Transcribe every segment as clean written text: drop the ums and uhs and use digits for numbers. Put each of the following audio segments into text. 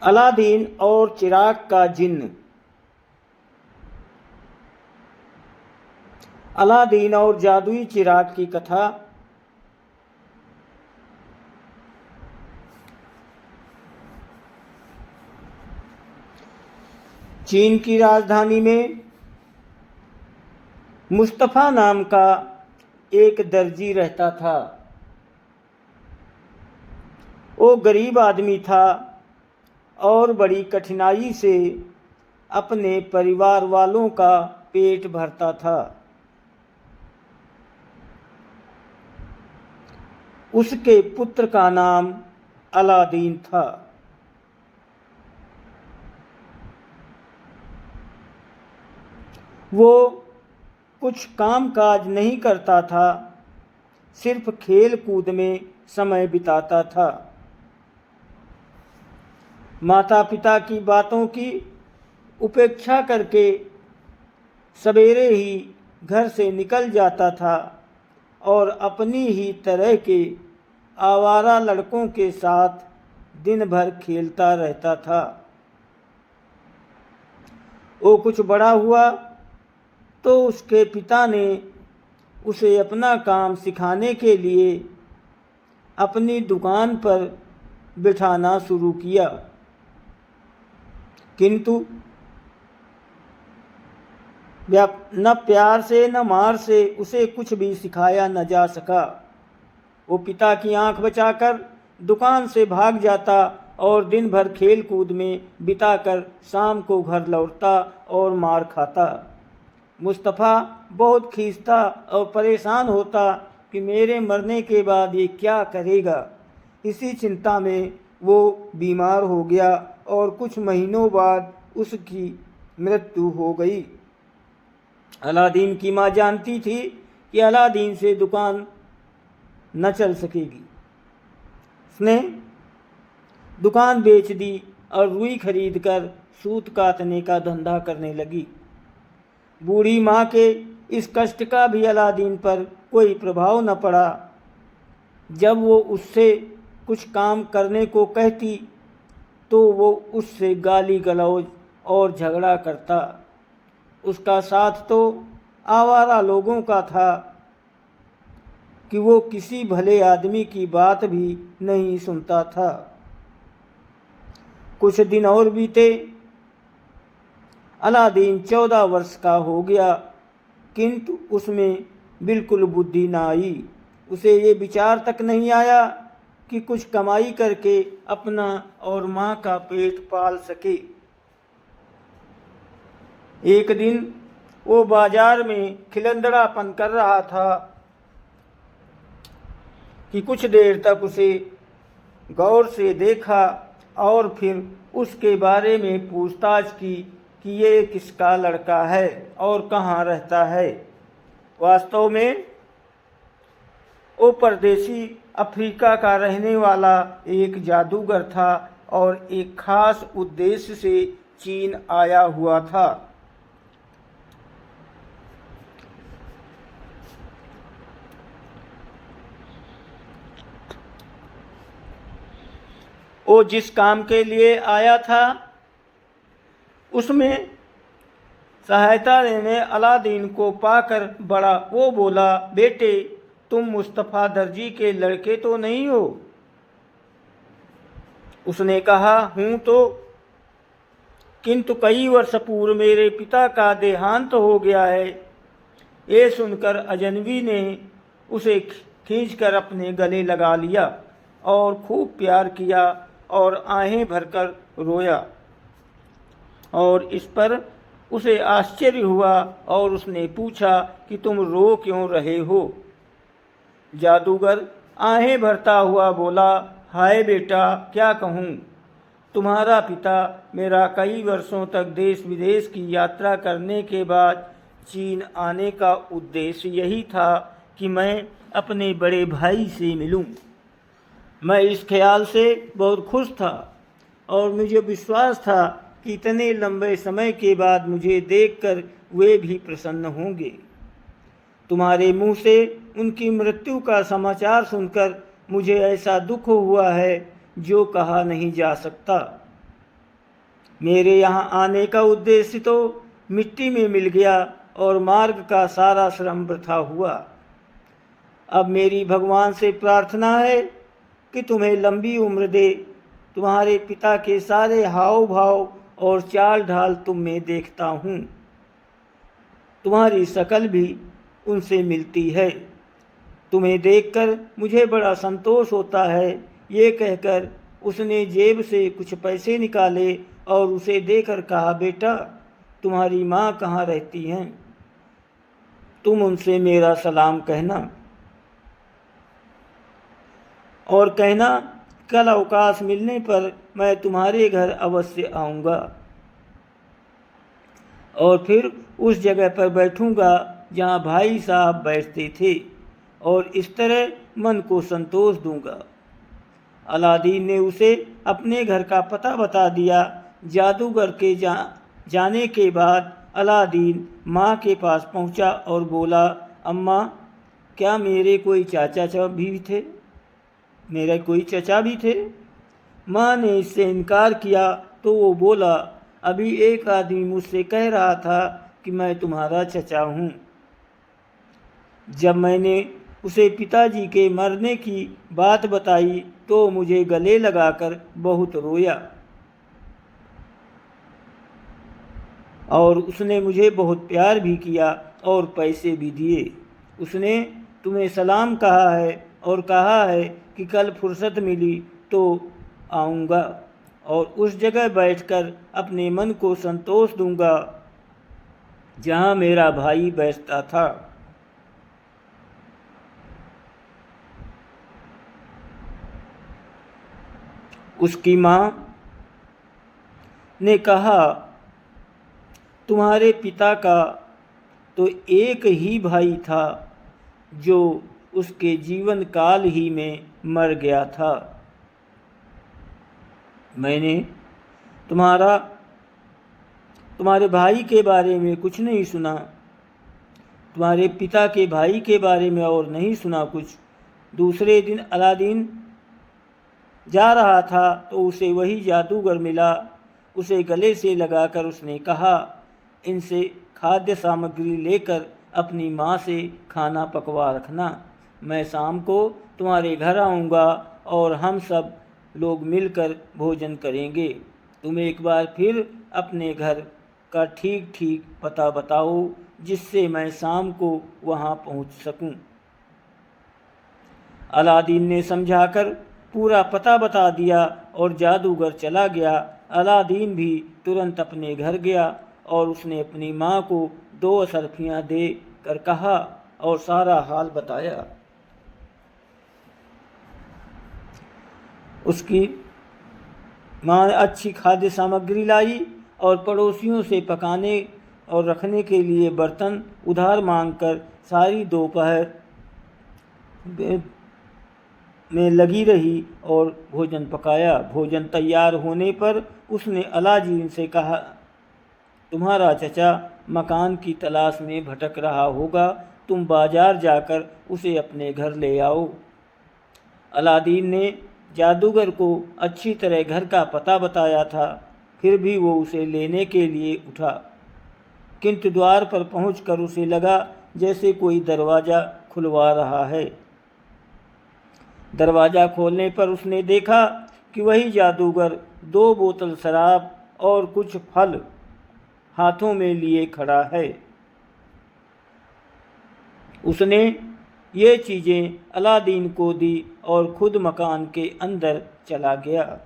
Aladdin और चिराग का जिन्न। अलादीन और जादुई चिराग की कथा। चीन की राजधानी में मुस्तफ़ा नाम का एक दर्जी रहता था। वो गरीब आदमी था और बड़ी कठिनाई से अपने परिवार वालों का पेट भरता था। उसके पुत्र का नाम अलादीन था। वो कुछ काम काज नहीं करता था, सिर्फ खेल कूद में समय बिताता था। माता पिता की बातों की उपेक्षा करके सवेरे ही घर से निकल जाता था और अपनी ही तरह के आवारा लड़कों के साथ दिन भर खेलता रहता था। वो कुछ बड़ा हुआ तो उसके पिता ने उसे अपना काम सिखाने के लिए अपनी दुकान पर बिठाना शुरू किया, किंतु न प्यार से न मार से उसे कुछ भी सिखाया न जा सका। वो पिता की आंख बचाकर दुकान से भाग जाता और दिन भर खेल कूद में बिताकर शाम को घर लौटता और मार खाता। मुस्तफ़ा बहुत खींचता और परेशान होता कि मेरे मरने के बाद ये क्या करेगा। इसी चिंता में वो बीमार हो गया और कुछ महीनों बाद उसकी मृत्यु हो गई। अलादीन की माँ जानती थी कि अलादीन से दुकान न चल सकेगी। उसने दुकान बेच दी और रुई खरीदकर सूत काटने का धंधा करने लगी। बूढ़ी माँ के इस कष्ट का भी अलादीन पर कोई प्रभाव न पड़ा। जब वो उससे कुछ काम करने को कहती तो वो उससे गाली गलौज और झगड़ा करता। उसका साथ तो आवारा लोगों का था कि वो किसी भले आदमी की बात भी नहीं सुनता था। कुछ दिन और बीते। अलादीन 14 वर्ष का हो गया, किंतु उसमें बिल्कुल बुद्धि न आई। उसे ये विचार तक नहीं आया कि कुछ कमाई करके अपना और माँ का पेट पाल सके। एक दिन वो बाजार में खिलंदड़ापन कर रहा था कि कुछ देर तक उसे गौर से देखा और फिर उसके बारे में पूछताछ की कि ये किसका लड़का है और कहाँ रहता है। वास्तव में वो परदेसी अफ्रीका का रहने वाला एक जादूगर था और एक खास उद्देश्य से चीन आया हुआ था। वो जिस काम के लिए आया था उसमें सहायता देने अलादीन को पाकर बड़ा वो बोला, बेटे तुम मुस्तफ़ा दर्जी के लड़के तो नहीं हो? उसने कहा, हूँ तो, किंतु कई वर्ष पूर्व मेरे पिता का देहांत हो गया है। ये सुनकर अजनबी ने उसे खींचकर अपने गले लगा लिया और खूब प्यार किया और आहें भरकर रोया। और इस पर उसे आश्चर्य हुआ और उसने पूछा कि तुम रो क्यों रहे हो? जादूगर आहें भरता हुआ बोला, हाय बेटा, क्या कहूँ। तुम्हारा पिता मेरा कई वर्षों तक देश विदेश की यात्रा करने के बाद चीन आने का उद्देश्य यही था कि मैं अपने बड़े भाई से मिलूं। मैं इस ख्याल से बहुत खुश था और मुझे विश्वास था कि इतने लंबे समय के बाद मुझे देखकर वे भी प्रसन्न होंगे। तुम्हारे मुंह से उनकी मृत्यु का समाचार सुनकर मुझे ऐसा दुख हुआ है जो कहा नहीं जा सकता। मेरे यहाँ आने का उद्देश्य तो मिट्टी में मिल गया और मार्ग का सारा श्रम वृथा हुआ। अब मेरी भगवान से प्रार्थना है कि तुम्हें लंबी उम्र दे। तुम्हारे पिता के सारे हाव भाव और चाल ढाल तुम में देखता हूँ। तुम्हारी शकल भी उनसे मिलती है। तुम्हें देखकर मुझे बड़ा संतोष होता है। ये कहकर उसने जेब से कुछ पैसे निकाले और उसे देकर कहा, बेटा, तुम्हारी माँ कहाँ रहती हैं? तुम उनसे मेरा सलाम कहना और कहना कल अवकाश मिलने पर मैं तुम्हारे घर अवश्य आऊँगा और फिर उस जगह पर बैठूँगा जहाँ भाई साहब बैठते थे और इस तरह मन को संतोष दूंगा। अलादीन ने उसे अपने घर का पता बता दिया। जादूगर के जाने के बाद अलादीन माँ के पास पहुँचा और बोला, अम्मा, क्या मेरे कोई चाचा भी थे? मेरे कोई चचा भी थे? माँ ने इससे इनकार किया तो वो बोला, अभी एक आदमी मुझसे कह रहा था कि मैं तुम्हारा चचा हूँ। जब मैंने उसे पिताजी के मरने की बात बताई तो मुझे गले लगाकर बहुत रोया और उसने मुझे बहुत प्यार भी किया और पैसे भी दिए। उसने तुम्हें सलाम कहा है और कहा है कि कल फुर्सत मिली तो आऊँगा और उस जगह बैठकर अपने मन को संतोष दूंगा जहाँ मेरा भाई बैठता था। उसकी माँ ने कहा, तुम्हारे पिता का तो एक ही भाई था जो उसके जीवन काल ही में मर गया था। मैंने तुम्हारे भाई के बारे में कुछ नहीं सुना, तुम्हारे पिता के भाई के बारे में और नहीं सुना कुछ। दूसरे दिन अलादीन जा रहा था तो उसे वही जादूगर मिला। उसे गले से लगाकर उसने कहा, इनसे खाद्य सामग्री लेकर अपनी माँ से खाना पकवा रखना। मैं शाम को तुम्हारे घर आऊँगा और हम सब लोग मिलकर भोजन करेंगे। तुम एक बार फिर अपने घर का ठीक ठीक पता बताओ जिससे मैं शाम को वहाँ पहुँच सकूँ। अलादीन ने समझाकर पूरा पता बता दिया और जादूगर चला गया। अलादीन भी तुरंत अपने घर गया और उसने अपनी माँ को 2 अशर्फियाँ दे कर कहा और सारा हाल बताया। उसकी माँ अच्छी खाद्य सामग्री लाई और पड़ोसियों से पकाने और रखने के लिए बर्तन उधार मांगकर सारी दोपहर में लगी रही और भोजन पकाया। भोजन तैयार होने पर उसने अलादीन से कहा, तुम्हारा चचा मकान की तलाश में भटक रहा होगा, तुम बाजार जाकर उसे अपने घर ले आओ। अलादीन ने जादूगर को अच्छी तरह घर का पता बताया था, फिर भी वो उसे लेने के लिए उठा, किंतु द्वार पर पहुंचकर उसे लगा जैसे कोई दरवाज़ा खुलवा रहा है। दरवाज़ा खोलने पर उसने देखा कि वही जादूगर 2 बोतल शराब और कुछ फल हाथों में लिए खड़ा है। उसने ये चीज़ें अलादीन को दी और खुद मकान के अंदर चला गया।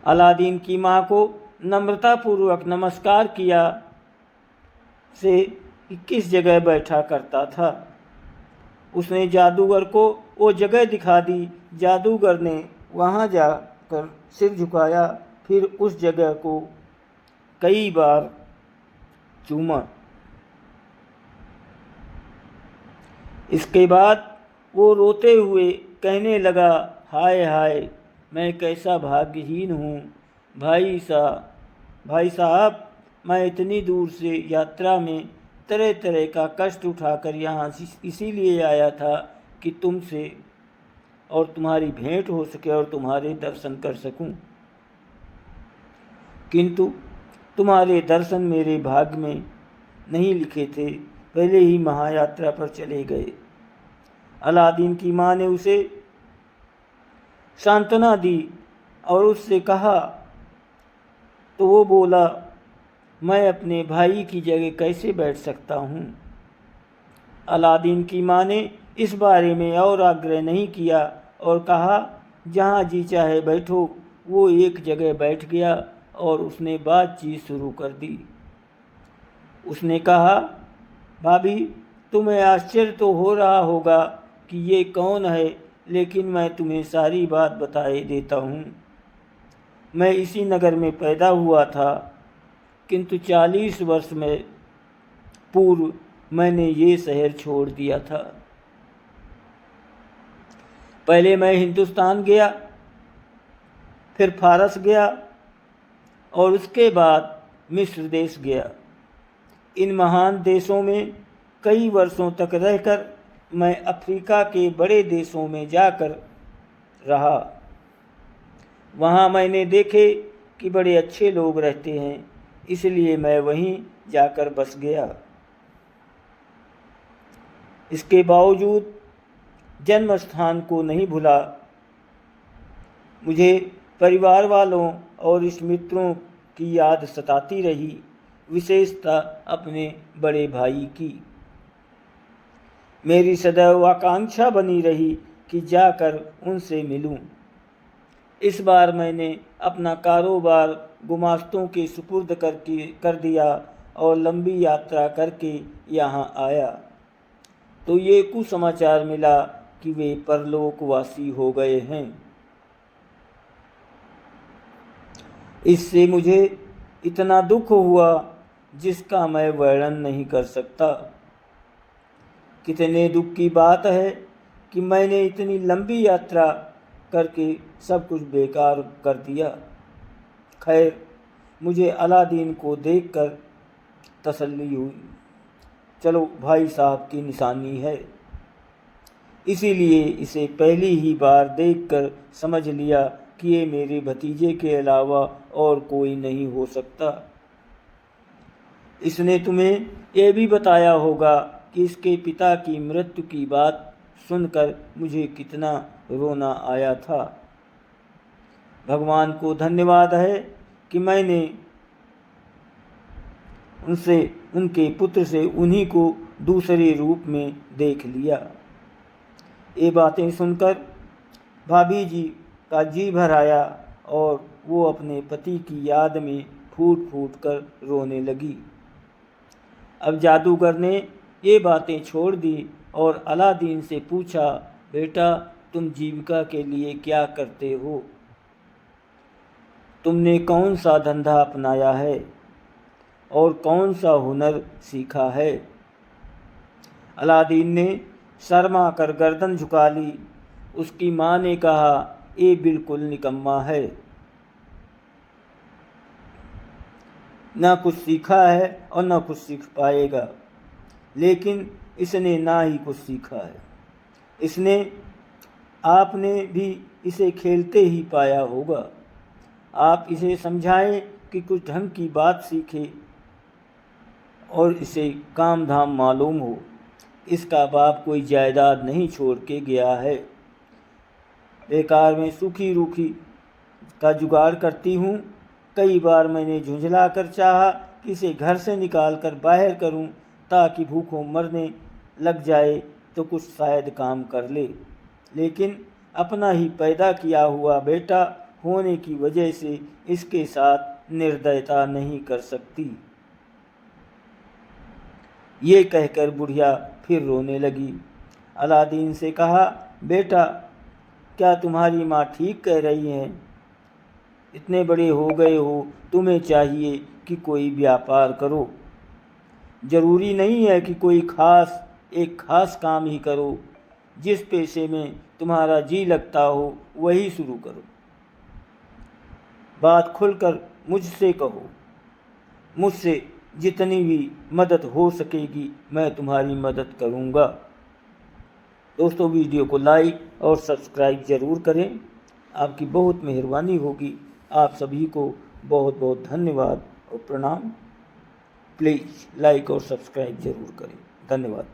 अलादीन की माँ को नम्रतापूर्वक नमस्कार किया से किस जगह बैठा करता था। उसने जादूगर को वो जगह दिखा दी। जादूगर ने वहाँ जाकर सिर झुकाया, फिर उस जगह को कई बार चूमा। इसके बाद वो रोते हुए कहने लगा, हाय हाय, मैं कैसा भाग्यहीन हूँ। भाई साहब, मैं इतनी दूर से यात्रा में तरह तरह का कष्ट उठाकर यहाँ इसीलिए आया था कि तुमसे और तुम्हारी भेंट हो सके और तुम्हारे दर्शन कर सकूं। किंतु तुम्हारे दर्शन मेरे भाग्य में नहीं लिखे थे, पहले ही महायात्रा पर चले गए। अलादीन की माँ ने उसे सांत्वना दी और उससे कहा तो वो बोला, मैं अपने भाई की जगह कैसे बैठ सकता हूँ। अलादीन की माँ ने इस बारे में और आग्रह नहीं किया और कहा, जहाँ जी चाहे बैठो। वो एक जगह बैठ गया और उसने बातचीत शुरू कर दी। उसने कहा, भाभी, तुम्हें आश्चर्य तो हो रहा होगा कि ये कौन है, लेकिन मैं तुम्हें सारी बात बताए देता हूँ। मैं इसी नगर में पैदा हुआ था, किंतु 40 वर्ष में पूर्व मैंने ये शहर छोड़ दिया था। पहले मैं हिंदुस्तान गया, फिर फारस गया और उसके बाद मिस्र देश गया। इन महान देशों में कई वर्षों तक रहकर मैं अफ्रीका के बड़े देशों में जाकर रहा। वहाँ मैंने देखे कि बड़े अच्छे लोग रहते हैं, इसलिए मैं वहीं जाकर बस गया। इसके बावजूद जन्म स्थान को नहीं भूला। मुझे परिवार वालों और इस मित्रों की याद सताती रही, विशेषतः अपने बड़े भाई की। मेरी सदैव आकांक्षा बनी रही कि जाकर उनसे मिलूं। इस बार मैंने अपना कारोबार गुमास्तों के सुपुर्द कर दिया और लंबी यात्रा करके यहाँ आया तो ये कुसमाचार मिला कि वे परलोकवासी हो गए हैं। इससे मुझे इतना दुख हुआ जिसका मैं वर्णन नहीं कर सकता। कितने दुख की बात है कि मैंने इतनी लंबी यात्रा करके सब कुछ बेकार कर दिया। खैर, मुझे अलादीन को देखकर तसल्ली हुई। चलो, भाई साहब की निशानी है, इसीलिए इसे पहली ही बार देखकर समझ लिया कि ये मेरे भतीजे के अलावा और कोई नहीं हो सकता। इसने तुम्हें यह भी बताया होगा कि इसके पिता की मृत्यु की बात सुनकर मुझे कितना रोना आया था। भगवान को धन्यवाद है कि मैंने उनके पुत्र से उन्हीं को दूसरे रूप में देख लिया। ये बातें सुनकर भाभी जी का जी भर आया और वो अपने पति की याद में फूट फूट कर रोने लगी। अब जादूगर ने ये बातें छोड़ दी और अलादीन से पूछा, बेटा, तुम जीविका के लिए क्या करते हो? तुमने कौन सा धंधा अपनाया है और कौन सा हुनर सीखा है? अलादीन ने शर्मा कर गर्दन झुका ली। उसकी माँ ने कहा, ये बिल्कुल निकम्मा है, ना कुछ सीखा है और ना कुछ सीख पाएगा। लेकिन इसने ना ही कुछ सीखा है। आपने भी इसे खेलते ही पाया होगा। आप इसे समझाएं कि कुछ ढंग की बात सीखे और इसे काम धाम मालूम हो। इसका बाप कोई जायदाद नहीं छोड़ के गया है। बेकार में सूखी रूखी का जुगाड़ करती हूँ। कई बार मैंने झुंझला कर चाहा कि इसे घर से निकाल कर बाहर करूँ ताकि भूखों मरने लग जाए तो कुछ शायद काम कर ले, लेकिन अपना ही पैदा किया हुआ बेटा होने की वजह से इसके साथ निर्दयता नहीं कर सकती। ये कहकर बुढ़िया फिर रोने लगी। अलादीन से कहा, बेटा, क्या तुम्हारी माँ ठीक कह रही है? इतने बड़े हो गए हो, तुम्हें चाहिए कि कोई व्यापार करो। जरूरी नहीं है कि कोई एक खास काम ही करो। जिस पेशे में तुम्हारा जी लगता हो वही शुरू करो। बात खुलकर मुझसे कहो। मुझसे जितनी भी मदद हो सकेगी मैं तुम्हारी मदद करूँगा। दोस्तों, वीडियो को लाइक और सब्सक्राइब ज़रूर करें। आपकी बहुत मेहरबानी होगी। आप सभी को बहुत बहुत धन्यवाद और प्रणाम। प्लीज़ लाइक और सब्सक्राइब जरूर करें। धन्यवाद।